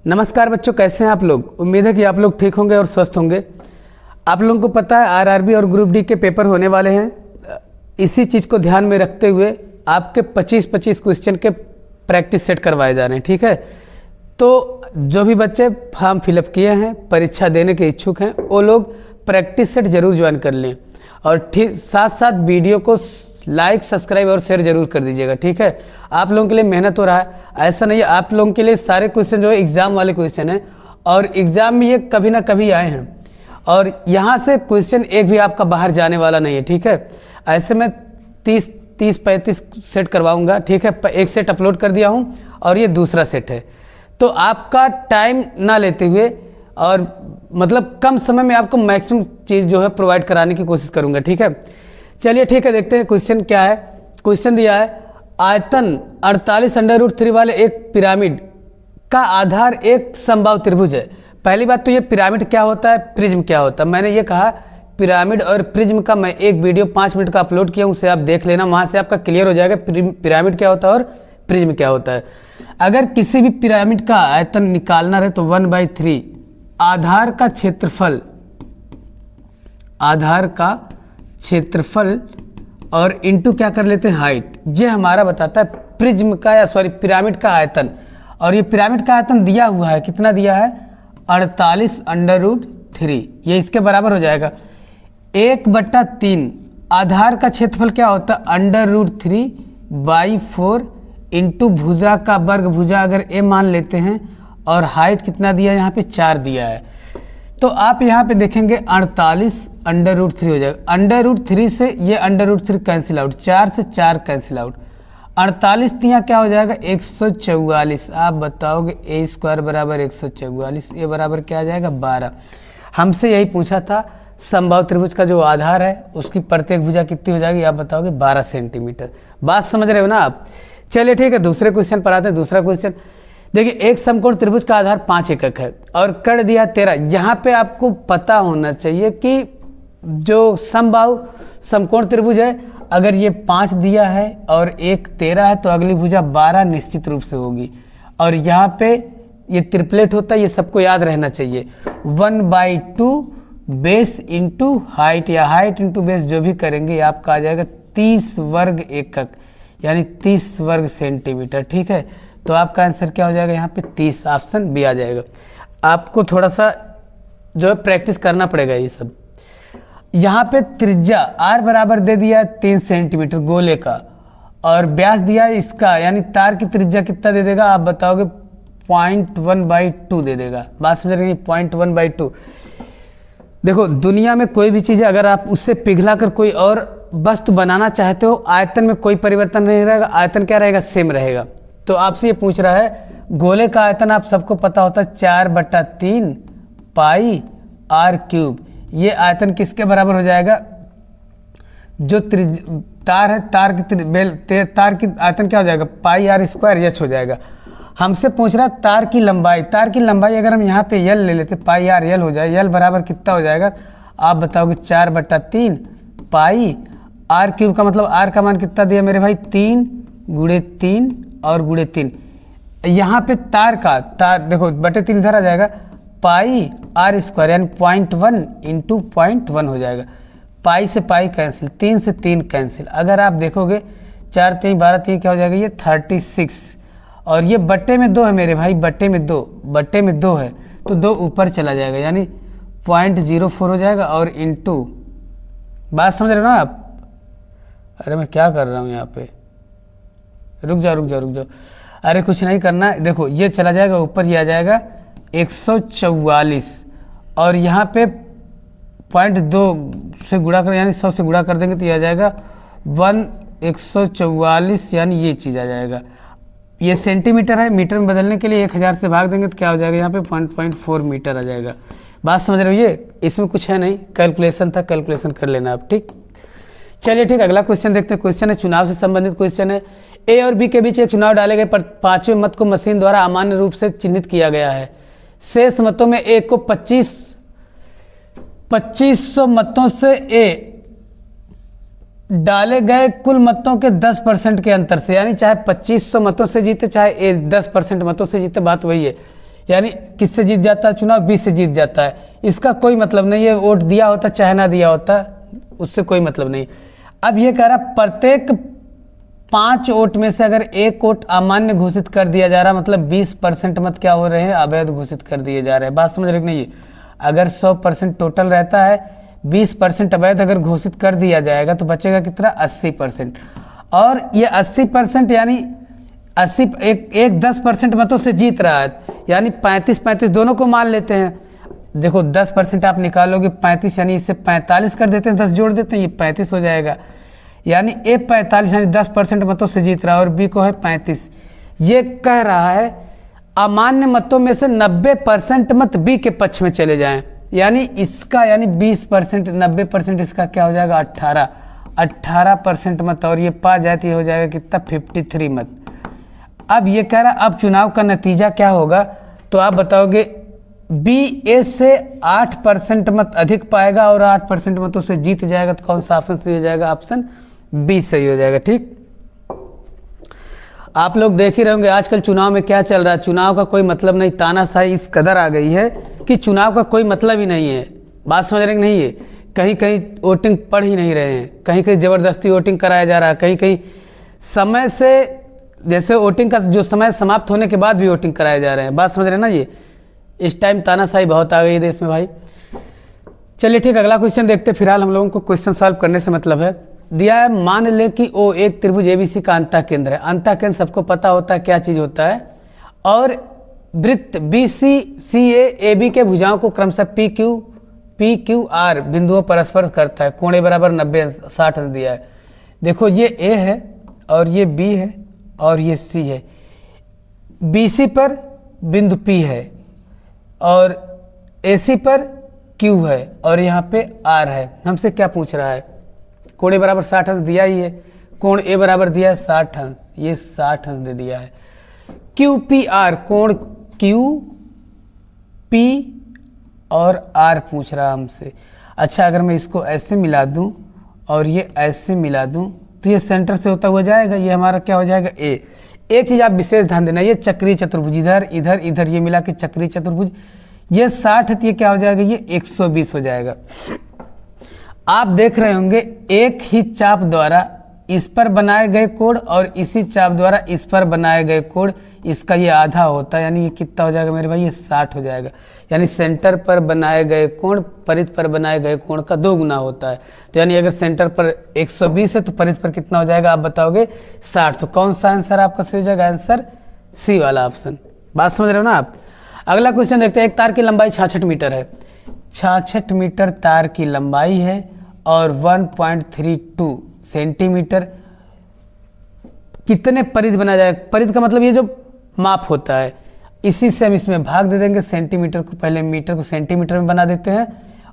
नमस्कार बच्चों, कैसे हैं आप लोग। उम्मीद है कि आप लोग ठीक होंगे और स्वस्थ होंगे। आप लोगों को पता है आरआरबी और ग्रुप डी के पेपर होने वाले हैं। इसी चीज़ को ध्यान में रखते हुए आपके 25-25 क्वेश्चन के प्रैक्टिस सेट करवाए जा रहे हैं, ठीक है। तो जो भी बच्चे फॉर्म फिलअप किए हैं, परीक्षा देने के इच्छुक हैं, वो लोग प्रैक्टिस सेट जरूर ज्वाइन कर लें और ठीक साथ साथ वीडियो को लाइक, सब्सक्राइब और शेयर जरूर कर दीजिएगा, ठीक है। आप लोगों के लिए मेहनत हो रहा है, ऐसा नहीं है। आप लोगों के लिए सारे क्वेश्चन जो है एग्जाम वाले क्वेश्चन हैं और एग्जाम में ये कभी ना कभी आए हैं और यहाँ से क्वेश्चन एक भी आपका बाहर जाने वाला नहीं है, ठीक है। ऐसे में 30-35 सेट करवाऊंगा, ठीक है। एक सेट अपलोड कर दिया हूँ और ये दूसरा सेट है। तो आपका टाइम ना लेते हुए और मतलब कम समय में आपको मैक्सिमम चीज़ जो है प्रोवाइड कराने की कोशिश करूँगा, ठीक है। चलिए ठीक है, देखते हैं क्वेश्चन क्या है। क्वेश्चन दिया है आयतन 48√3 वाले एक पिरामिड का आधार एक समबाहु त्रिभुज है। पहली बात तो ये पिरामिड क्या होता है, प्रिज्म क्या होता है। मैंने ये कहा पिरामिड और प्रिज्म का मैं एक वीडियो 5 मिनट का अपलोड किया हूँ, उसे आप देख लेना, वहाँ से आपका क्लियर हो जाएगा पिरामिड क्या होता है और प्रिज्म क्या होता है। अगर किसी भी पिरामिड का आयतन निकालना रहे तो 1/3 आधार का क्षेत्रफल और इंटू क्या कर लेते हैं, हाइट। ये हमारा बताता है प्रिज्म का या पिरामिड का आयतन। और ये पिरामिड का आयतन दिया हुआ है, कितना दिया है, 48√3। ये इसके बराबर हो जाएगा 1/3 आधार का क्षेत्रफल क्या होता है, √3/4 इंटू भुजा का वर्ग, भुजा अगर ए मान लेते हैं, और हाइट कितना दिया है, यहाँ पे 4 दिया है। तो आप यहाँ पे देखेंगे 48√3 हो जाएगा। √3 से ये √3 कैंसिल आउट, 4 से 4 कैंसिल आउट, 48 यहाँ क्या हो जाएगा 144। आप बताओगे a² बराबर 144, ये बराबर क्या आ जाएगा 12। हमसे यही पूछा था समबाहु त्रिभुज का जो आधार है उसकी प्रत्येक भुजा कितनी हो जाएगी, आप बताओगे 12 सेंटीमीटर। बात समझ रहे हो ना आप। चलिए ठीक है, दूसरे क्वेश्चन पर आते हैं। दूसरा क्वेश्चन देखिए, एक समकोण त्रिभुज का आधार 5 एकक है और कर्ण दिया 13। यहाँ पे आपको पता होना चाहिए कि जो समबाहु समकोण त्रिभुज है, अगर ये 5 दिया है और एक 13 है तो अगली भुजा 12 निश्चित रूप से होगी। और यहाँ पे ये ट्रिपलेट होता है, ये सबको याद रहना चाहिए। 1/2 बेस इंटू हाइट या हाइट इंटू बेस जो भी करेंगे आपका आ जाएगा 30 वर्ग एकक यानी 30 वर्ग सेंटीमीटर, ठीक है। तो आपका आंसर क्या हो जाएगा यहाँ पे 30, ऑप्शन बी आ जाएगा। आपको थोड़ा सा जो है प्रैक्टिस करना पड़ेगा ये सब। यहाँ पे त्रिज्या आर बराबर दे दिया है 3 सेंटीमीटर गोले का और व्यास दिया है इसका, यानी तार की त्रिज्या कितना दे देगा, आप बताओगे 0.1/2 दे देगा। बात समझ रहे हैं, 0.1/2। देखो दुनिया में कोई भी चीज़ है, अगर आप उससे पिघला कर कोई और वस्तु बनाना चाहते हो, आयतन में कोई परिवर्तन नहीं रहेगा, आयतन क्या रहेगा, सेम रहेगा। तो आपसे ये पूछ रहा है गोले का आयतन आप सबको पता होता है 4/3 पाई r³। ये आयतन किसके बराबर हो जाएगा, जो तार है, तार की आयतन क्या हो जाएगा, पाई r² h हो जाएगा। हमसे पूछ रहा है तार की लंबाई। तार की लंबाई अगर हम यहाँ पे यल ले लेते, पाई r यल हो जाए, यल बराबर कितना हो जाएगा, आप बताओगे 4/3 पाई r³ का मतलब r का मान कितना दिया मेरे भाई, 3 × 3 और × 3। यहाँ पे तार देखो /3 इधर आ जाएगा, पाई r² यानी 0.1 इंटू 0.1 हो जाएगा। पाई से पाई कैंसिल, 3 से 3 कैंसिल। अगर आप देखोगे 4 3 12 3 क्या हो जाएगा, ये 36। और ये बट्टे में 2 है मेरे भाई, बट्टे में 2 है तो 2 ऊपर चला जाएगा यानी 0.04 हो जाएगा और इंटू, बात समझ रहे हो ना आप। अरे मैं क्या कर रहा हूँ यहाँ पे, रुक जाओ। अरे कुछ नहीं करना है, देखो ये चला जाएगा ऊपर, ये आ जाएगा 144 और यहाँ पे 0.2 से गुणा कर यानी 100 से गुणा कर देंगे तो ये आ जाएगा 144 यानी ये चीज़ आ जाएगा। ये सेंटीमीटर है, मीटर में बदलने के लिए 1000 से भाग देंगे तो क्या हो जाएगा, यहाँ पे 0.4 मीटर आ जाएगा। बात समझ रहे हो, ये इसमें कुछ है नहीं, कैलकुलेशन था, कैलकुलेशन कर लेना आप, ठीक। चलिए ठीक, अगला क्वेश्चन देखते हैं। क्वेश्चन है चुनाव से संबंधित क्वेश्चन है। ए और बी के बीच एक चुनाव डाले गए पर 5वें मत को मशीन द्वारा अमान्य रूप से चिन्हित किया गया है। शेष मतों में ए को 2500 मतों से ए डाले गए कुल मतों के 10% के अंतर से, यानी चाहे 2500 मतों से जीते चाहे ए 10% मतों से जीते, बात वही है। यानी किससे जीत जाता है चुनाव, बी से जीत जाता है। इसका कोई मतलब नहीं है, वोट दिया होता चाहे ना दिया होता, उससे कोई मतलब नहीं। अब ये कह रहा प्रत्येक 5 वोट में से अगर एक वोट अमान्य घोषित कर दिया जा रहा, मतलब 20% मत क्या हो रहे हैं, अवैध घोषित कर दिए जा रहे हैं। बात समझ रहे कि नहीं? अगर 100% टोटल रहता है, 20% अवैध अगर घोषित कर दिया जाएगा तो बचेगा कितना, 80%। और ये 80% यानी 80 एक 10% मतों से जीत रहा है, यानी 35-35 दोनों को मान लेते हैं। देखो 10% आप निकालोगे 35, यानी इससे 45 कर देते हैं, 10 जोड़ देते हैं, ये 35 हो जाएगा। यानी ए 45 यानी 10% मतों से जीत रहा है और बी को है 35। ये कह रहा है अमान्य मतों में से 90% मत बी के पक्ष में चले जाएं, यानी इसका यानी 20%, 90% इसका क्या हो जाएगा, 18% मत, और ये पा जाती हो जाएगा कितना, 53 मत। अब ये कह रहा अब चुनाव का नतीजा क्या होगा, तो आप बताओगे बी ए से 8% मत अधिक पाएगा और 8% मतों से जीत जाएगा, तो कौन सा ऑप्शन सही हो जाएगा, ऑप्शन बी सही हो जाएगा। ठीक, आप लोग देख ही रहोगे आजकल चुनाव में क्या चल रहा है, चुनाव का कोई मतलब नहीं, तानाशाही इस कदर आ गई है कि चुनाव का कोई मतलब ही नहीं है। बात समझ रहे नहीं है, कहीं कहीं वोटिंग पढ़ ही नहीं रहे हैं, कहीं कहीं ज़बरदस्ती वोटिंग कराया जा रहा है, कहीं कहीं समय से, जैसे वोटिंग का जो समय समाप्त होने के बाद भी वोटिंग कराए जा रहे हैं। बात समझ रहे ना, ये इस टाइम तानाशाही बहुत आ गई है देश में भाई। चलिए ठीक, अगला क्वेश्चन देखते। फिलहाल हम लोगों को क्वेश्चन सॉल्व करने से मतलब है। दिया है मान ले कि ओ एक त्रिभुज एबीसी का अंतः केंद्र है। अंतः केंद्र सबको पता होता है क्या चीज होता है, और वृत्त B C C A B के भुजाओं को क्रमशः पी क्यू आर बिंदुओं परस्पर करता है। कोण ए बराबर 90-60 दिया है। देखो ये ए है और ये बी है और ये सी है। बी सी पर बिंदु पी है और ए सी पर क्यू है और यहाँ पे आर है। हमसे क्या पूछ रहा है, कोण ए बराबर 60 अंश दिया ही है, कोण ए बराबर दिया है 60 अंश, ये 60 अंश दे दिया है। क्यू पी आर, कोण क्यू पी और आर पूछ रहा हमसे। अच्छा, अगर मैं इसको ऐसे मिला दूं और ये ऐसे मिला दूं तो ये सेंटर से होता हुआ जाएगा, ये हमारा क्या हो जाएगा, ए। एक चीज आप विशेष ध्यान देना, ये चक्रीय चतुर्भुज, इधर इधर इधर ये मिला के चक्रीय चतुर्भुज, ये 60 है, ये क्या हो जाएगा, ये 120 हो जाएगा। आप देख रहे होंगे एक ही चाप द्वारा इस पर बनाए गए कोण और इसी चाप द्वारा इस पर बनाए गए कोण, इसका ये आधा होता है, यानी ये कितना हो जाएगा मेरे भाई, ये 60 हो जाएगा। यानी सेंटर पर बनाए गए कोण परिध पर बनाए गए कोण का 2 गुना होता है। तो यानी अगर सेंटर पर 120 है तो परिध पर कितना हो जाएगा, आप बताओगे 60। तो कौन सा आंसर आपका सही हो जाएगा, आंसर सी वाला ऑप्शन। बात समझ रहे हो ना आप। अगला क्वेश्चन देखते हैं। एक तार की लंबाई 66 मीटर है, 66 मीटर तार की लंबाई है और 1.32 सेंटीमीटर कितने परिध बना जाएगा। परिध का मतलब ये जो माप होता है, इसी से हम इसमें भाग दे देंगे। सेंटीमीटर को पहले मीटर को सेंटीमीटर में बना देते हैं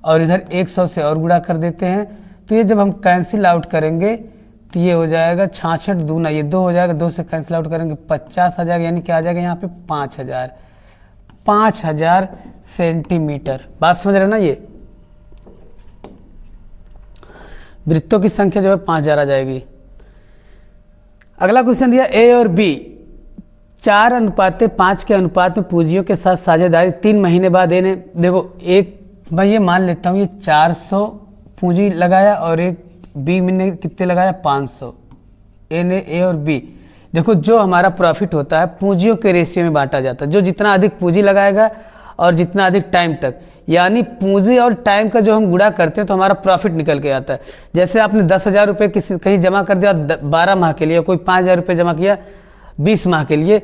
और इधर 100 से और गुणा कर देते हैं। तो ये जब हम कैंसिल आउट करेंगे तो ये हो जाएगा 66 दूना, ये 2 हो जाएगा, 2 से कैंसिल आउट करेंगे 50 आ जाएगा, यानी क्या आ जाएगा यहाँ पे 5000 सेंटीमीटर। बात समझ रहे हो ना। ये वृत्तों की संख्या जो है 5000 आ जाएगी। अगला क्वेश्चन दिया ए और बी 4:5 के अनुपात में पूंजियों के साथ साझेदारी 3 महीने बाद ए ने, देखो एक मैं ये मान लेता हूँ ये 400 पूंजी लगाया और एक बी ने कितने लगाया 500, ए ने, ए और बी। देखो जो हमारा प्रॉफिट होता है पूंजियों के रेशियो में बांटा जाता है, जो जितना अधिक पूंजी लगाएगा और जितना अधिक टाइम तक, यानी पूंजी और टाइम का जो हम गुणा करते हैं तो हमारा प्रॉफिट निकल के आता है। जैसे आपने 10,000 रुपये किसी कहीं जमा कर दिया 12 माह के लिए, कोई 5,000 रुपये जमा किया 20 माह के लिए,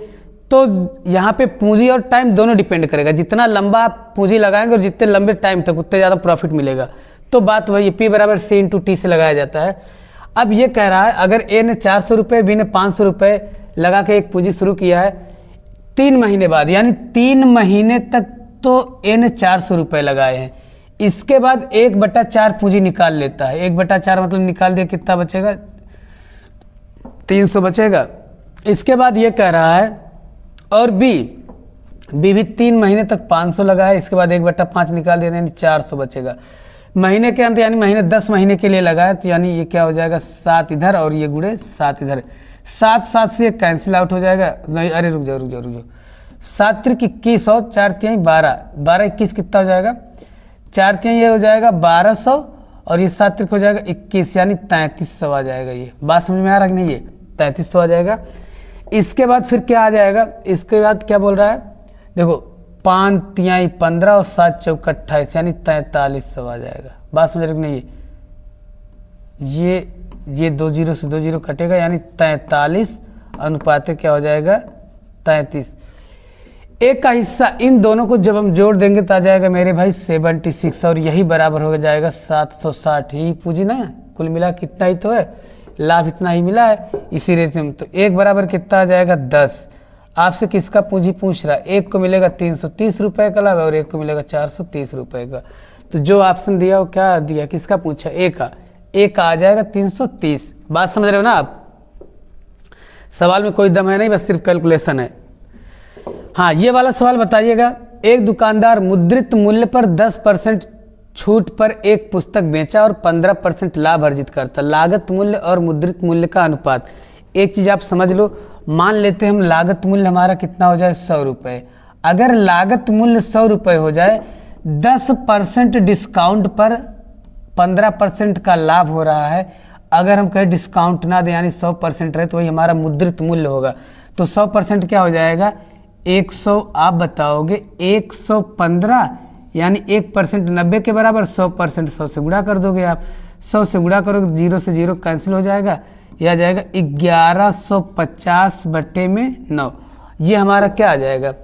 तो यहाँ पे पूंजी और टाइम दोनों डिपेंड करेगा। जितना लंबा आप पूंजी लगाएंगे और जितने लंबे टाइम तक उतने ज़्यादा प्रॉफिट मिलेगा। तो बात वही P बराबर C इंटू टी से लगाया जाता है। अब ये कह रहा है अगर ए ने 400 रुपये, बी ने 500 रुपये लगा के एक पूंजी शुरू किया है 3 महीने बाद, यानी 3 महीने तक तो ए ने 400 रुपये लगाए हैं। इसके बाद 1/4 पूंजी निकाल लेता है। 1/4 मतलब निकाल दिया, कितना बचेगा 300 बचेगा। इसके बाद ये कह रहा है और बी भी 3 महीने तक 500 लगाया, इसके बाद 1/5 निकाल दिया, यानी 400 बचेगा। महीने के अंत यानी महीने 10 महीने के लिए लगाया, तो यानी ये क्या हो जाएगा 7 इधर और ये गुणे 7 इधर, 7 से ये कैंसिल आउट हो जाएगा। नहीं, अरे रुक जाओ, 7 त्रिक 21 और 4 तिहाई 12, 12 21 कितना हो जाएगा, 4 तिहाई ये हो जाएगा 1200 और ये 7 त्रिक हो जाएगा 21 यानी 3300 आ जाएगा। ये बात समझ में आ रहा कि नहीं, ये 3300 आ जाएगा। इसके बाद फिर क्या आ जाएगा, इसके बाद क्या बोल रहा है, देखो 5 तिहाई 15 और 7 चौक 28 यानी 4300 आ जाएगा। बात समझ रहे कि नहीं, ये 2 जीरो से 2 जीरो कटेगा यानी 43 अनुपात क्या हो जाएगा 33। एक का हिस्सा इन दोनों को जब हम जोड़ देंगे तो आ जाएगा मेरे भाई 76 और यही बराबर हो जाएगा 760 ही पूंजी ना, कुल मिला कितना ही तो है, लाभ इतना ही मिला है इसी रेशियो में। तो एक बराबर कितना आ जाएगा 10। आपसे किसका पूंजी पूछ रहा है, एक को मिलेगा 330 रुपये का लाभ और एक को मिलेगा 430 रुपये का। तो जो ऑप्शन दिया वो क्या दिया, किसका पूछा, ए का आ जाएगा 330। बात समझ रहे हो ना आप, सवाल में कोई दम है नहीं, बस सिर्फ कैलकुलेशन है। हाँ ये वाला सवाल बताइएगा, एक दुकानदार मुद्रित मूल्य पर 10% छूट पर एक पुस्तक बेचा और 15% लाभ अर्जित करता। लागत मूल्य और मुद्रित मूल्य का अनुपात। एक चीज आप समझ लो, मान लेते हैं हम लागत मूल्य हमारा कितना हो जाए 100 रुपये। अगर लागत मूल्य 100 रुपये हो जाए, 10% डिस्काउंट पर 15% का लाभ हो रहा है। अगर हम कहें डिस्काउंट ना दें यानी 100% रहे तो वही हमारा मुद्रित मूल्य होगा। तो 100% क्या हो जाएगा 100, आप बताओगे 115 यानी 1% 90 के बराबर, 100% 100 से गुणा कर दोगे आप, 100 से गुणा करोगे 0 से 0 कैंसिल हो जाएगा, यह आ जाएगा 1150 बटे में 9। ये हमारा क्या आ जाएगा,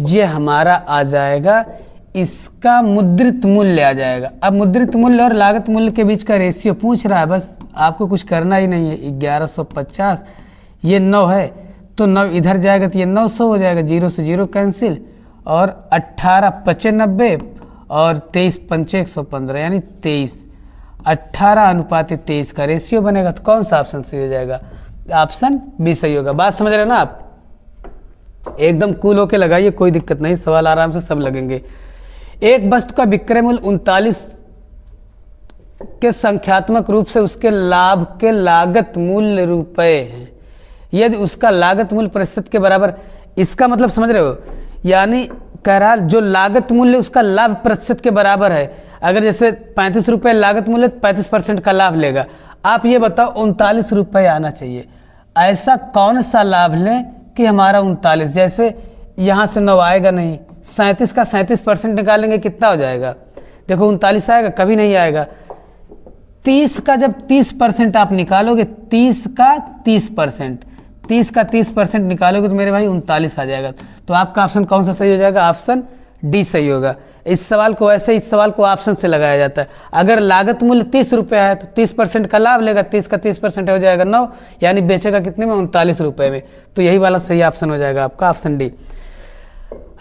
ये हमारा आ जाएगा इसका मुद्रित मूल्य आ जाएगा। अब मुद्रित मूल्य और लागत मूल्य के बीच का रेशियो पूछ रहा है, बस आपको कुछ करना ही नहीं है। 1150 ये 9 है तो 9 इधर जाएगा तो ये 900 हो जाएगा, 0 से 0 कैंसिल, और 18 पचे 90 और 23 पंचे 115 यानी 23। 18 अनुपात 23 का रेशियो बनेगा। तो कौन सा ऑप्शन सही हो जाएगा, ऑप्शन बी सही होगा। बात समझ रहे हो ना आप, एकदम कूल होके लगाइए, कोई दिक्कत नहीं, सवाल आराम से सब लगेंगे। एक वस्तु का विक्रय मूल्य 39 के संख्यात्मक रूप से उसके लाभ के लागत मूल्य रुपए है, यदि उसका लागत मूल्य प्रतिशत के बराबर। इसका मतलब समझ रहे हो, यानी कह रहा जो लागत मूल्य उसका लाभ प्रतिशत के बराबर है। अगर जैसे 35 रुपये लागत मूल्य 35% का लाभ लेगा। आप ये बताओ 39 रुपये आना चाहिए, ऐसा कौन सा लाभ लें कि हमारा 39, जैसे यहाँ से 9 आएगा नहीं, 37 का 37% निकालेंगे कितना हो जाएगा, देखो 39 आएगा, कभी नहीं आएगा। 30 का जब 30% आप निकालोगे, 30 का 30% निकालोगे तो मेरे भाई 39 आ जाएगा। तो आपका ऑप्शन कौन सा सही हो जाएगा, ऑप्शन डी सही होगा। इस सवाल को ऐसे, इस सवाल को ऑप्शन से लगाया जाता है। अगर लागत मूल्य 30 रुपये है तो 30% का लाभ लेगा, 30 का 30% हो जाएगा 9, यानी बेचेगा कितने में 39 रुपये में। तो यही वाला सही ऑप्शन हो जाएगा आपका, ऑप्शन डी।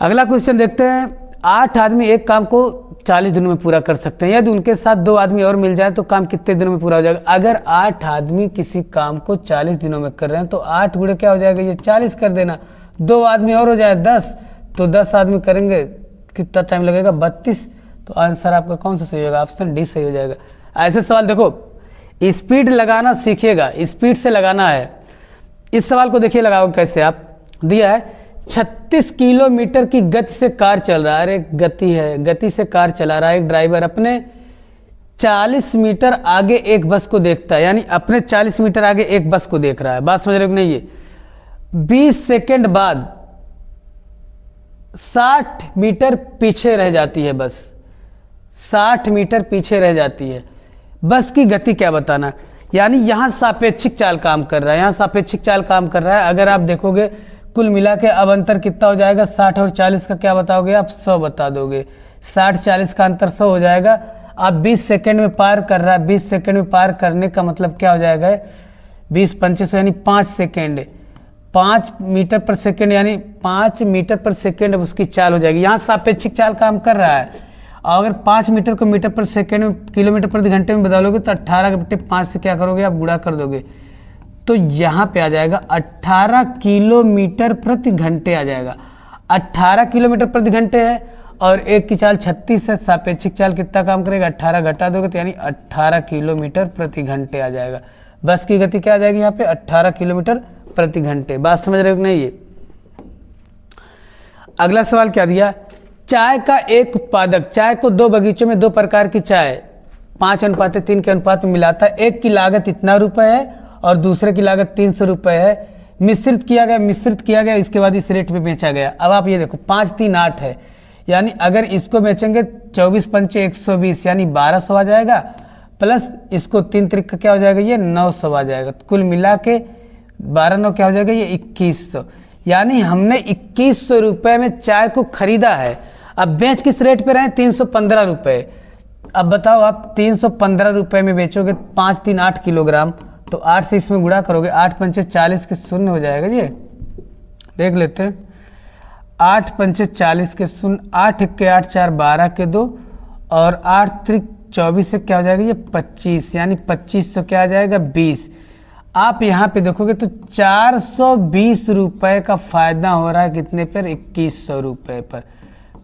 अगला क्वेश्चन देखते हैं। 8 आदमी एक काम को 40 दिनों में पूरा कर सकते हैं, यदि उनके साथ 2 आदमी और मिल जाए तो काम कितने दिनों में पूरा हो जाएगा। अगर 8 आदमी किसी काम को 40 दिनों में कर रहे हैं तो 8 गुणे क्या हो जाएगा, ये 40 कर देना, 2 आदमी और हो जाए 10, तो 10 आदमी करेंगे कितना टाइम लगेगा 32। तो आंसर आपका कौन सा सही होगा, ऑप्शन डी सही हो जाएगा। ऐसे सवाल देखो, स्पीड लगाना सीखिएगा, स्पीड से लगाना है। इस सवाल को देखिए लगाओ कैसे, आप दिया है 36 किलोमीटर की गति से कार चल रहा है, अरे गति है, गति से कार चला रहा है एक ड्राइवर, अपने 40 मीटर आगे एक बस को देखता है, यानी अपने 40 मीटर आगे एक बस को देख रहा है। बात समझ रहे हो कि नहीं, ये 20 सेकेंड बाद 60 मीटर पीछे रह जाती है बस, 60 मीटर पीछे रह जाती है। बस की गति क्या बताना, यानी यहाँ सापेक्षिक चाल काम कर रहा है, यहाँ सापेक्षिक चाल काम कर रहा है। अगर आप देखोगे कुल मिला के अब अंतर कितना हो जाएगा, 60 और 40 का क्या बताओगे आप, 100 बता दोगे। 60-40 का अंतर 100 हो जाएगा। आप 20 सेकेंड में पार कर रहा है, 20 सेकेंड में पार करने का मतलब क्या हो जाएगा, 20 पंचे 100 यानी 5 सेकेंड, 5 मीटर पर सेकेंड यानी 5 मीटर पर सेकेंड उसकी चाल हो जाएगी। यहाँ सापेक्षिक चाल काम कर रहा है। और अगर 5 मीटर को मीटर पर सेकेंड में किलोमीटर प्रति घंटे में बदलोगे तो 18/5 से क्या करोगे आप, गुणा कर दोगे, तो यहाँ पे आ जाएगा 18 किलोमीटर प्रति घंटे आ जाएगा। 18 किलोमीटर प्रति घंटे है और एक की चाल 36 है, सापेक्षिक चाल कितना काम करेगा, 18 घटा दोगे तो यानी 18 किलोमीटर प्रति घंटे आ जाएगा। बस की गति क्या आ जाएगी यहाँ पे, 18 किलोमीटर प्रति घंटे। बात समझ रहे हो कि नहीं। ये अगला सवाल क्या दिया, चाय का एक उत्पादक चाय को 2 बगीचों में 2 प्रकार की चाय 5:3 के अनुपात में मिलाता है। एक की लागत इतना रुपए है और दूसरे की लागत 300 रुपये है। मिश्रित किया गया इसके बाद इस रेट पे बेचा गया। अब आप ये देखो 5 3 8 है, यानी अगर इसको बेचेंगे 24 पंचे 120 यानी 1200 आ जाएगा, प्लस इसको 3 त्रिक का क्या हो जाएगा, ये 900 आ जाएगा। तो कुल मिला के 12 9 क्या हो जाएगा, ये 2100, यानी हमने 2100 रुपये में चाय को खरीदा है। अब बेच किस रेट पे रहे, 315 रुपये। अब बताओ आप 315 रुपये में बेचोगे 5 3 8 किलोग्राम, तो 8 से इसमें गुणा करोगे, 8 पंचे 40 के शून्य हो जाएगा। ये देख लेते हैं, 8 पंचे 40 के शून्य, 8 1 के 8 4 12 के 2 और 8 त्रिक 24 से क्या हो जाएगा, ये 25, यानी 2500 क्या आ जाएगा, 20। आप यहाँ पे देखोगे तो 420 रुपये का फायदा हो रहा है कितने पर, 2100 रुपये पर।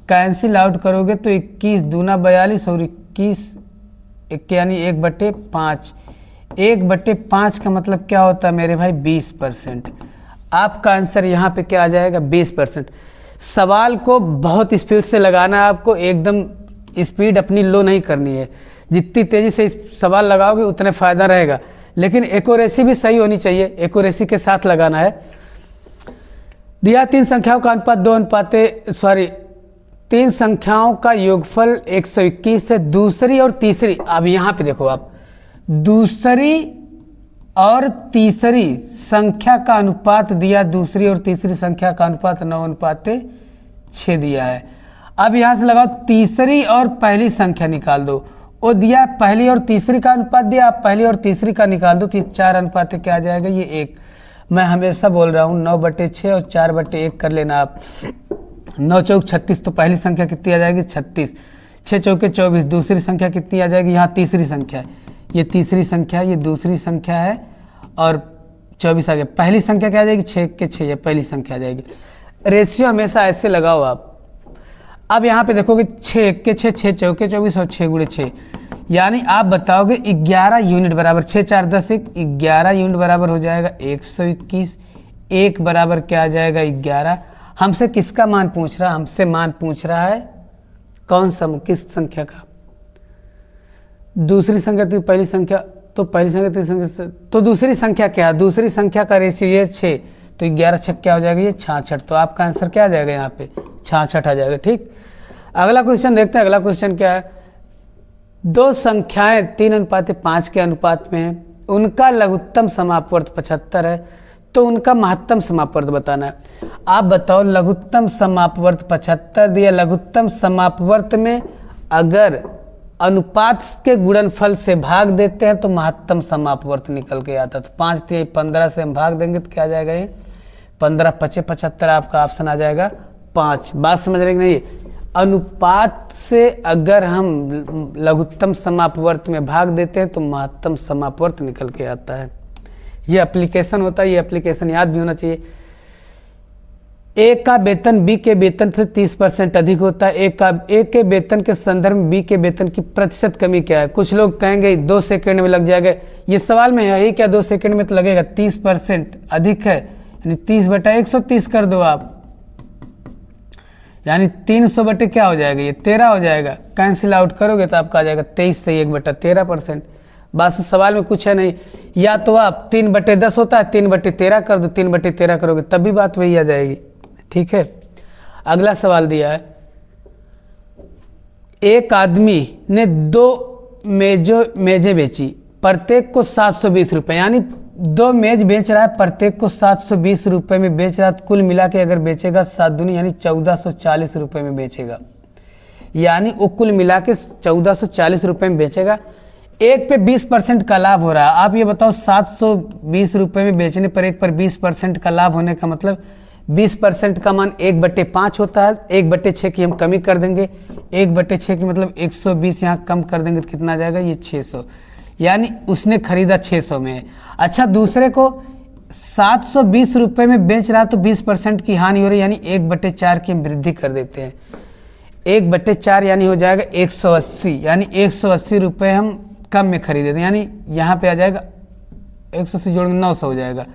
कैंसिल आउट करोगे तो 21 दूना 42 और 21 यानी 1/5। 1/5 का मतलब क्या होता है मेरे भाई, 20%। आपका आंसर यहाँ पे क्या आ जाएगा, 20%। सवाल को बहुत स्पीड से लगाना है आपको, एकदम स्पीड अपनी लो नहीं करनी है। जितनी तेज़ी से सवाल लगाओगे उतने फ़ायदा रहेगा, लेकिन एक्यूरेसी भी सही होनी चाहिए, एक्यूरेसी के साथ लगाना है। दिया 3 संख्याओं का अनुपात 3 संख्याओं का योगफल 121 है। दूसरी और तीसरी, अब यहाँ पे देखो आप, दूसरी और तीसरी संख्या का अनुपात दिया, दूसरी और तीसरी संख्या का अनुपात 9:6 दिया है। अब यहाँ से लगाओ तीसरी और पहली संख्या निकाल दो, वो दिया पहली और तीसरी का अनुपात दिया, आप पहली और तीसरी का निकाल दो तो ये 4 क्या आ जाएगा, ये 1। मैं हमेशा बोल रहा हूँ 9/6 और 4/1 कर लेना आप। 9 चौक 36, तो पहली संख्या कितनी आ जाएगी, 36। 6 चौके 24, दूसरी संख्या कितनी आ जाएगी, यहाँ तीसरी संख्या है, ये तीसरी संख्या, ये दूसरी संख्या है और 24 आ गया। पहली संख्या क्या आ जाएगी, 6 के 6, ये पहली संख्या आ जाएगी। रेशियो हमेशा ऐसे लगाओ आप। अब यहाँ पे देखोगे 6 के 6, 6 चौके 24 और 6 गुणे 6, यानी आप बताओगे 11 यूनिट बराबर 6 4 10 1, 11 यूनिट बराबर हो जाएगा 121। 1 बराबर क्या आ जाएगा, 11। हमसे किसका मान पूछ रहा है, हमसे मान पूछ रहा है कौन सा, किस संख्या का, दूसरी संख्या तो पहली संख्या, तो पहली संख्या तीसरी संख्या, तो दूसरी संख्या क्या, दूसरी संख्या का रेशियो ये 6, तो 11 6 क्या हो जाएगा, ये 66। तो आपका आंसर क्या आ जाएगा, यहाँ पे 66 आ जाएगा। ठीक, अगला क्वेश्चन देखते हैं। अगला क्वेश्चन क्या है, 2 संख्याएं 3:5 के अनुपात में हैं, उनका लघुत्तम समापवर्त 75 है, तो उनका महत्तम समापवर्त बताना है। आप बताओ, लघुत्तम समापवर्त 75 दिया, लघुत्तम समापवर्त में अगर अनुपात के गुणनफल से भाग देते हैं तो महत्तम समापवर्त निकल के आता है। तो 5 3 15 से हम भाग देंगे तो क्या आ जाएगा, ये 15 5 75, आपका ऑप्शन आ जाएगा 5। बात समझ रहे कि नहीं, अनुपात से अगर हम लघुत्तम समापवर्त में भाग देते हैं तो महत्तम समापवर्त निकल के आता है। ये एप्लीकेशन होता है, ये एप्लीकेशन याद भी होना चाहिए। ए का वेतन बी के वेतन से 30% अधिक होता है। ए के वेतन के संदर्भ में बी के वेतन की प्रतिशत कमी क्या है। कुछ लोग कहेंगे 2 सेकंड में लग जाएगा, ये सवाल में है ही क्या, 2 सेकंड में तो लगेगा। 30% अधिक है, यानी 30/130 कर दो आप, यानी 300 बटे क्या हो जाएगा, ये 13 हो जाएगा। कैंसिल आउट करोगे तो आपका आ जाएगा 23 से 1/13%। बस सवाल में कुछ है नहीं, या तो आप 3/10 होता है, 3/13 कर दो, 3/13 करोगे तब भी बात वही आ जाएगी। ठीक है, अगला सवाल दिया है, एक आदमी ने 2 मेजें बेची, प्रत्येक को 720 रुपये, यानी 2 मेज बेच रहा है, प्रत्येक को 720 रुपये में बेच रहा है। तो कुल मिला के अगर बेचेगा 7 दूनी यानी 1440 रुपये में बेचेगा, यानी वो कुल मिला के 1440 रुपये में बेचेगा। एक पे 20% का लाभ हो रहा है। आप ये बताओ 720 रुपये में बेचने पर एक पर 20% का लाभ होने का मतलब 20% का मान 1/5 होता है। 1/6 की हम कमी कर देंगे, 1/6 की मतलब 120 यहाँ कम कर देंगे तो कितना आ जाएगा, ये 600, यानी उसने खरीदा 600 में। अच्छा, दूसरे को 720 रुपये में बेच रहा तो 20% की हानि हो रही, यानी 1/4 की हम वृद्धि कर देते हैं। 1/4 यानी हो जाएगा 180, यानी 180 रुपये हम कम में खरीदे थे, यानी यहाँ पे आ जाएगा 180 जोड़ेंगे 900 हो जाएगा।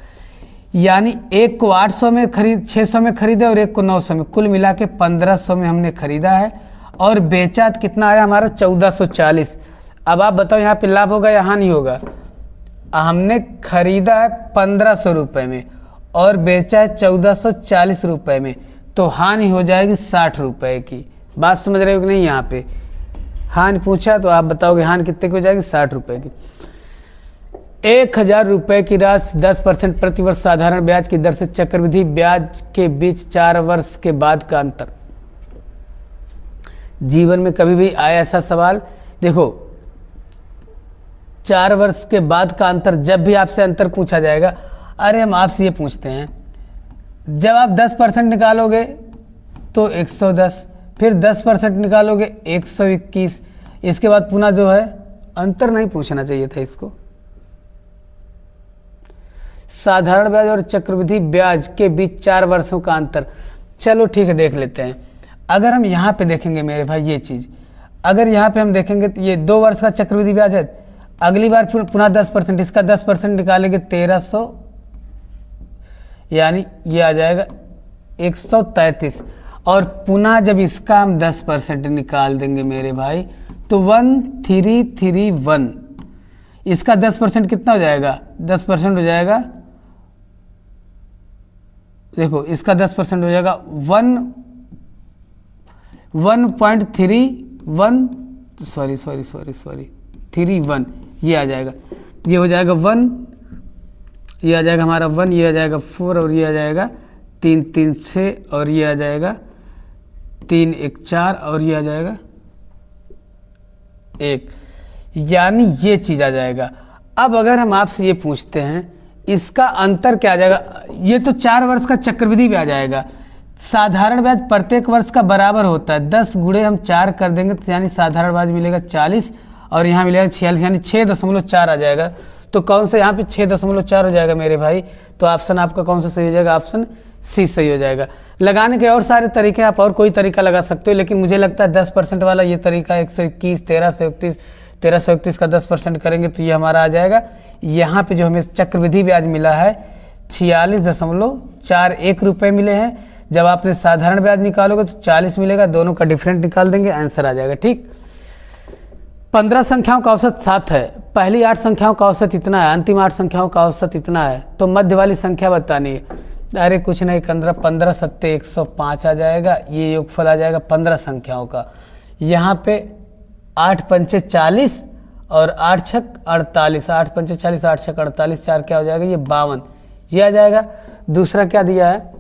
यानी एक को 800 में खरीद 600 में खरीदे और एक को 900 में, कुल मिला के 1500 में हमने खरीदा है और बेचा कितना आया हमारा 1440। अब आप बताओ यहाँ पे लाभ होगा या हानि होगा? हमने खरीदा है 1500 रुपये में और बेचा है 1440 रुपये में, तो हानि हो जाएगी 60 रुपये की। बात समझ रहे हो कि नहीं? यहाँ पे हानि पूछा तो आप बताओगे हानि कितने की हो जाएगी? 60 रुपये की। 1000 रुपये की राशि 10% प्रतिवर्ष साधारण ब्याज की दर से चक्रवृद्धि ब्याज के बीच 4 वर्ष के बाद का अंतर। जीवन में कभी भी आया ऐसा सवाल? देखो 4 वर्ष के बाद का अंतर, जब भी आपसे अंतर पूछा जाएगा, अरे हम आपसे ये पूछते हैं, जब आप 10% निकालोगे तो 110, फिर 10% निकालोगे 121, इसके बाद पुनः जो है अंतर नहीं पूछना चाहिए था इसको। साधारण ब्याज और चक्रवृद्धि ब्याज के बीच 4 वर्षों का अंतर। चलो ठीक है, देख लेते हैं। अगर हम यहाँ पे देखेंगे मेरे भाई ये चीज़, अगर यहाँ पे हम देखेंगे तो ये 2 वर्ष का चक्रवृद्धि ब्याज है, अगली बार फिर पुनः 10%, इसका 10% निकालेंगे 1300, यानी ये आ जाएगा 133, और पुनः जब इसका हम 10% निकाल देंगे मेरे भाई तो 1331, इसका 10% कितना हो जाएगा? 10% हो जाएगा, देखो इसका 10% हो जाएगा 1.31, सॉरी 31, ये आ जाएगा, ये हो जाएगा 1, ये आ जाएगा हमारा 1, ये आ जाएगा 4 और ये आ जाएगा 3 3 6 और ये आ जाएगा 3 1 4 और ये आ जाएगा 1, यानी ये चीज़ आ जाएगा। अब अगर हम आपसे ये पूछते हैं इसका अंतर क्या आ जाएगा? ये तो 4 वर्ष का चक्रवृद्धि ब्याज आएगा। साधारण ब्याज प्रत्येक वर्ष का बराबर होता है, 10 गुणे हम 4 कर देंगे तो यानी साधारण ब्याज मिलेगा 40 और यहाँ मिलेगा 46, यानी 6.4 आ जाएगा। तो कौन सा यहाँ पे 6.4 हो जाएगा मेरे भाई? तो ऑप्शन आपका कौन सा सही हो जाएगा? ऑप्शन सी सही हो जाएगा। लगाने के और सारे तरीके, आप और कोई तरीका लगा सकते हो, लेकिन मुझे लगता है 10% वाला ये तरीका 121, 1331 का 10% करेंगे तो ये हमारा आ जाएगा। यहाँ पे जो हमें चक्रवृद्धि ब्याज मिला है 46.41 रुपये मिले हैं। जब आपने साधारण ब्याज निकालोगे तो 40 मिलेगा, दोनों का डिफरेंट निकाल देंगे, आंसर आ जाएगा। ठीक, 15 संख्याओं का औसत 7 है, पहली 8 संख्याओं का औसत इतना है, अंतिम 8 संख्याओं का औसत इतना है, तो मध्य वाली संख्या बतानी है। अरे कुछ नहीं, 15 सत्ते 105 आ जाएगा, ये योगफल आ जाएगा 15 संख्याओं का। यहाँ पे 8 पंचे 40 और 8 छक 48, 8 पंचे 40, 8 छक 48, 4 क्या हो जाएगा? ये 52, ये आ जाएगा। दूसरा क्या दिया है?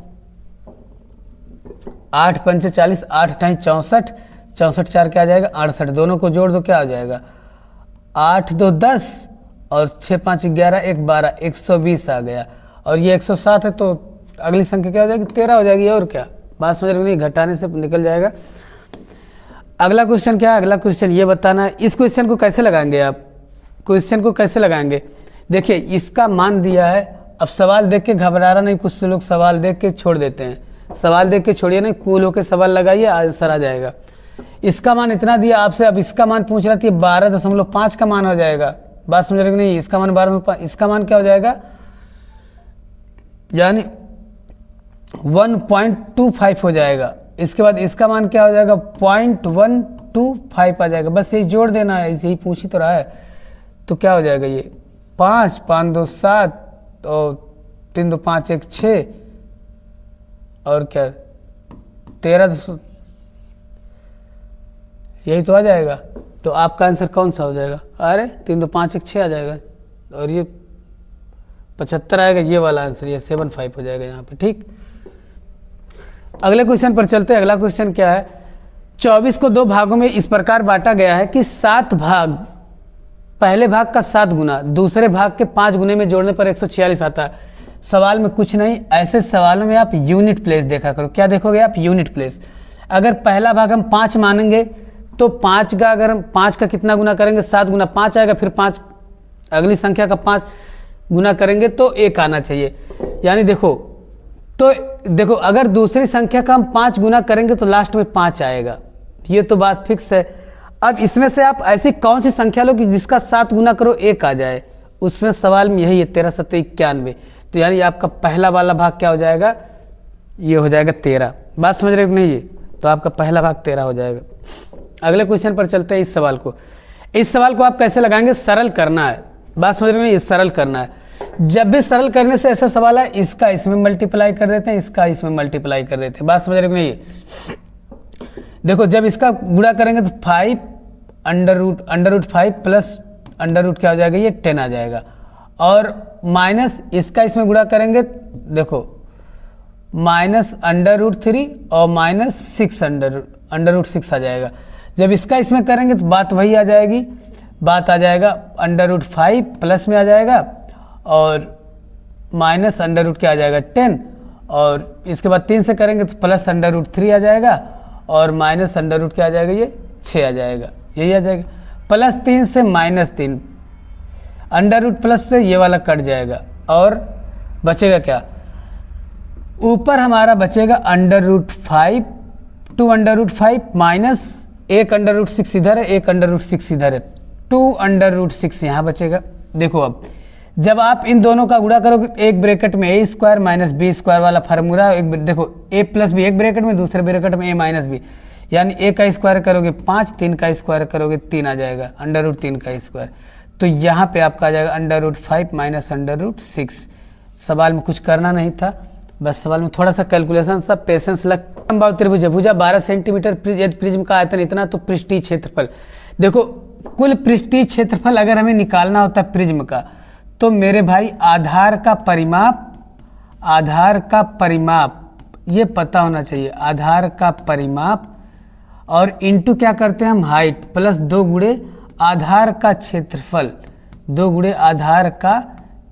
8 पंचे 40, 8 ढाई 64, 64 4 क्या आ जाएगा? 68, दोनों को जोड़ दो क्या हो जाएगा? 8 2 10 और 6 5 11, 1 12, 120 आ गया। और ये 107 है तो अगली संख्या क्या हो जाएगी? 13 हो जाएगी। और क्या बात समझ रहे हो? नहीं, घटाने से निकल जाएगा। अगला क्वेश्चन क्या है? अगला क्वेश्चन ये बताना है, इस क्वेश्चन को कैसे लगाएंगे आप? क्वेश्चन को कैसे लगाएंगे? देखिए इसका मान दिया है, अब सवाल देख के घबराना नहीं, कुछ लोग सवाल देख के छोड़ देते हैं, सवाल देख के छोड़िए नहीं, कूल होकर सवाल लगाइए, आंसर आ जाएगा। इसका मान इतना दिया आपसे, अब इसका मान पूछ रहा था, 12.5 का मान हो जाएगा। बात समझ रहे हो नहीं? इसका मान 12.5, इसका मान क्या हो जाएगा? यानी 1.25 हो जाएगा। इसके बाद इसका मान क्या हो जाएगा? 0.125 आ जाएगा। बस यही जोड़ देना है, यही पूछ ही तो रहा है। तो क्या हो जाएगा? ये 5 5 2 7 और 3 2 5 1 6 और क्या 13, यही तो आ जाएगा। तो आपका आंसर कौन सा हो जाएगा? अरे 3 2 5 1 6 आ जाएगा और ये 75 आएगा, ये वाला आंसर, ये 75 हो जाएगा यहाँ पे। ठीक, अगले क्वेश्चन पर चलते हैं। अगला क्वेश्चन क्या है? 24 को 2 भागों में इस प्रकार बांटा गया है कि 7 भाग पहले भाग का 7 गुना दूसरे भाग के 5 गुने में जोड़ने पर 146 आता है। सवाल में कुछ नहीं, ऐसे सवालों में आप यूनिट प्लेस देखा करो। क्या देखोगे आप? Unit place. अगर पहला भाग हम 5 मानेंगे तो 5 का, अगर हम 5 का कितना गुना करेंगे? 7 गुना 5 आएगा, फिर 5 अगली संख्या का 5 गुना करेंगे तो 1 आना चाहिए। यानी देखो अगर दूसरी संख्या का हम 5 गुना करेंगे तो लास्ट में 5 आएगा, ये तो बात फिक्स है। अब इसमें से आप ऐसी कौन सी संख्या लो कि जिसका 7 गुना करो 1 आ जाए? उसमें सवाल में यही है, 13 7 91। तो यानी आपका पहला वाला भाग क्या हो जाएगा, ये हो जाएगा 13। बात समझ रहे हो कि नहीं? ये तो आपका पहला भाग 13 हो जाएगा। अगले क्वेश्चन पर चलते हैं। इस सवाल को आप कैसे लगाएंगे, सरल करना है। बात समझ रहे हो, ये सरल करना है। जब भी सरल करने से ऐसा सवाल है, इसका इसमें मल्टीप्लाई कर देते हैं, इसका इसमें मल्टीप्लाई कर देते हैं। बात समझ रहे हो कि नहीं? देखो जब इसका गुणा करेंगे तो 5 under root 5 plus under root क्या हो जाएगा, ये 10 आ जाएगा। और माइनस इसका इसमें गुणा करेंगे, देखो माइनस अंडर रूट 3 और माइनस 6 अंडर रूट 6 आ जाएगा। जब इसका इसमें करेंगे तो बात वही आ जाएगी, बात आ जाएगा अंडर रूट 5 प्लस में आ जाएगा और माइनस अंडर रूट क्या आ जाएगा 10, और इसके बाद 3 से करेंगे तो प्लस अंडर रूट 3 आ जाएगा और माइनस अंडर रूट क्या आ जाएगा, ये 6 आ जाएगा, यही आ जाएगा। प्लस 3 से माइनस 3, अंडर रूट प्लस से ये वाला कट जाएगा और बचेगा क्या, ऊपर हमारा बचेगा अंडर रूट 5, 2 अंडर रूट 5 माइनस 1 अंडर रूट 6 इधर है, 1 अंडर रूट 6 इधर है, 2 अंडर रूट 6 यहाँ बचेगा। देखो अब जब आप इन दोनों का गुणा करोगे, एक ब्रैकेट में ए स्क्वायर माइनस बी स्क्वायर वाला फार्मूला, एक देखो ए प्लस बी एक ब्रैकेट में, दूसरे ब्रैकेट में ए माइनस बी, यानी ए का स्क्वायर करोगे 5, 3 का स्क्वायर करोगे 3 आ जाएगा, अंडर रूट 3 का स्क्वायर। तो यहाँ पे आपका आ जाएगा under root 5 minus under root 6। सवाल में कुछ करना नहीं था, बस सवाल में थोड़ा सा कैलकुलेशन, सब पेशेंस लग। समबाहु त्रिभुज, भुजा 12 सेंटीमीटर, प्रिज्म का आयतन इतना, तो पृष्ठीय क्षेत्रफल। देखो कुल पृष्ठीय क्षेत्रफल अगर हमें निकालना होता है प्रिज्म का, तो मेरे भाई आधार का परिमाप ये पता होना चाहिए, आधार का परिमाप और इंटू क्या करते हैं हम, हाइट, प्लस 2 गुणे आधार का क्षेत्रफल, 2 गुणे आधार का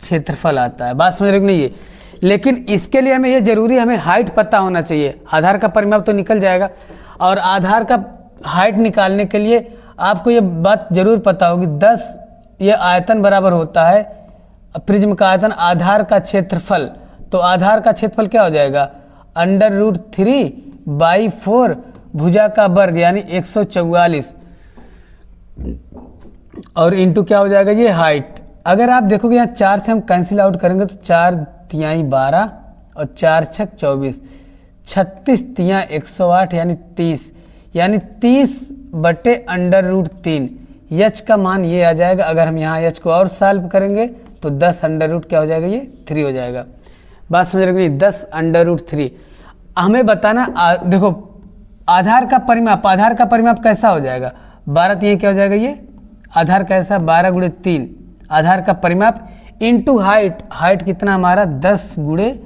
क्षेत्रफल आता है। बात समझ रहे हो नहीं? ये लेकिन इसके लिए हमें ये जरूरी, हमें हाइट पता होना चाहिए। आधार का परिमाप तो निकल जाएगा, और आधार का हाइट निकालने के लिए आपको ये बात जरूर पता होगी, 10 ये आयतन बराबर होता है प्रिज्म का आयतन आधार का क्षेत्रफल। तो आधार का क्षेत्रफल क्या हो जाएगा, अंडर रूट 3/4 भुजा का वर्ग यानी 144 और इंटू क्या हो जाएगा, ये हाइट। अगर आप देखोगे यहाँ 4 से हम कैंसिल आउट करेंगे तो 4 तिहाई 12 और 4 छक 24, 36 तिहाई 108 यानी 30, यानी 30 बटे अंडर रूट 3। यच का मान ये आ जाएगा। अगर हम यहाँ यच को और सॉल्व करेंगे तो 10 अंडर रूट क्या हो जाएगा, ये 3 हो जाएगा। बात समझ रहे हो? 10 अंडर रूट 3 हमें बताना। देखो आधार का परिमाप कैसा हो जाएगा, 12 तिहाई क्या हो जाएगा, ये आधार कैसा 12 गुणे 3 आधार का परिमाप इंटू हाइट कितना हमारा 10 गुणे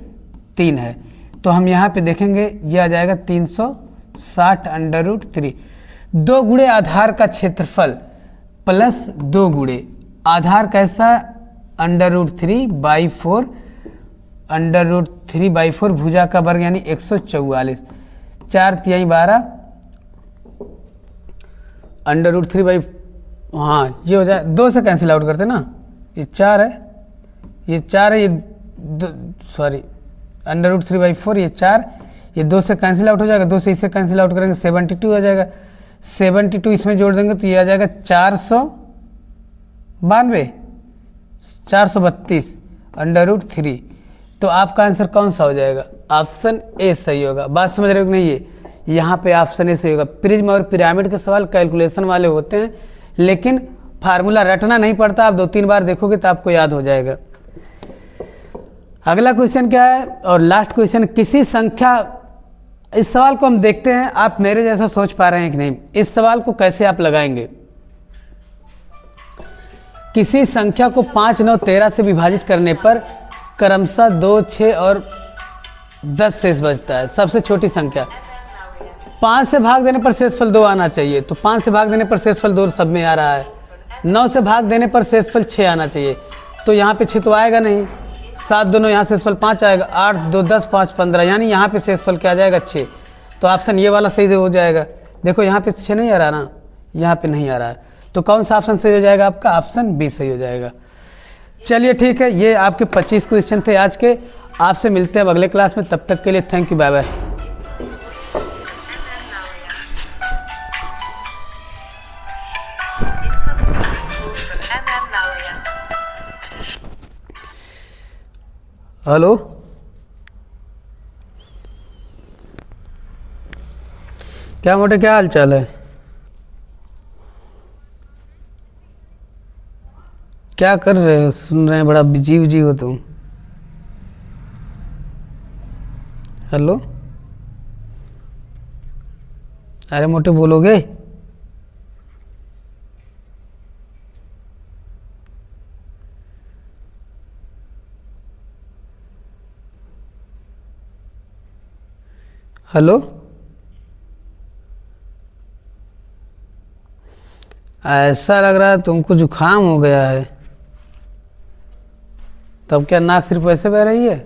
3 है। तो हम यहाँ पे देखेंगे ये आ जाएगा 360 अंडर रूट 3। 2 गुणे आधार का क्षेत्रफल प्लस 2 गुणे आधार कैसा अंडर रूट 3/4 अंडर रूट 3/4 भुजा का वर्ग यानी 144, 4 तिहाई 12 अंडर रूट 3 हाँ ये हो जाए, 2 से कैंसिल आउट करते ना, ये 4 है, ये 4 है, ये सॉरी अंडर रूट 3/4 ये 4, ये 2 से कैंसिल आउट हो जाएगा, 2 से इससे कैंसिल आउट करेंगे 72 आ जाएगा, 72 इसमें जोड़ देंगे तो ये आ जाएगा 432 अंडर रूट 3। तो आपका आंसर कौन सा हो जाएगा, ऑप्शन ए सही होगा। बात समझ रहे हो कि नहीं? ये यहाँ पे ऑप्शन ए सही होगा। प्रिज्म और पिरामिड के सवाल कैलकुलेशन वाले होते हैं, लेकिन फार्मूला रटना नहीं पड़ता, आप 2-3 बार देखोगे तो आपको याद हो जाएगा। अगला क्वेश्चन क्या है और लास्ट क्वेश्चन, किसी संख्या, इस सवाल को हम देखते हैं आप मेरे जैसा सोच पा रहे हैं कि नहीं। इस सवाल को कैसे आप लगाएंगे, किसी संख्या को 5, 9, 13 से विभाजित करने पर क्रमशः 2, 6 और 10 शेष बचता है। सबसे छोटी संख्या 5 से भाग देने पर शेषफल 2 आना चाहिए, तो 5 से भाग देने पर शेषफल 2 सब में आ रहा है। 9 से भाग देने पर शेषफल 6 आना चाहिए, तो यहाँ पे 6 तो आएगा नहीं। 7 दोनों यहाँ शेषफल 5 आएगा, 8 2 10 5 15, यानी यहाँ पे शेषफल क्या आ जाएगा 6। तो ऑप्शन ये वाला सही हो जाएगा। देखो यहाँ पे 6 नहीं आ रहा ना, यहाँ पे नहीं आ रहा है, तो कौन सा ऑप्शन सही हो जाएगा आपका, ऑप्शन बी सही हो जाएगा। चलिए ठीक है, ये आपके 25 क्वेश्चन थे आज के। आपसे मिलते हैं अब अगले क्लास में, तब तक के लिए thank you, bye bye. Hello, क्या मोटे, क्या हाल चाल है? क्या कर रहे हो? सुन रहे हैं बड़ा बिजी उजी हो तुम। हेलो, अरे मोटे बोलोगे? हेलो, ऐसा लग रहा है तुमको जुकाम हो गया है। तब क्या नाक सिर्फ ऐसे बह रही है?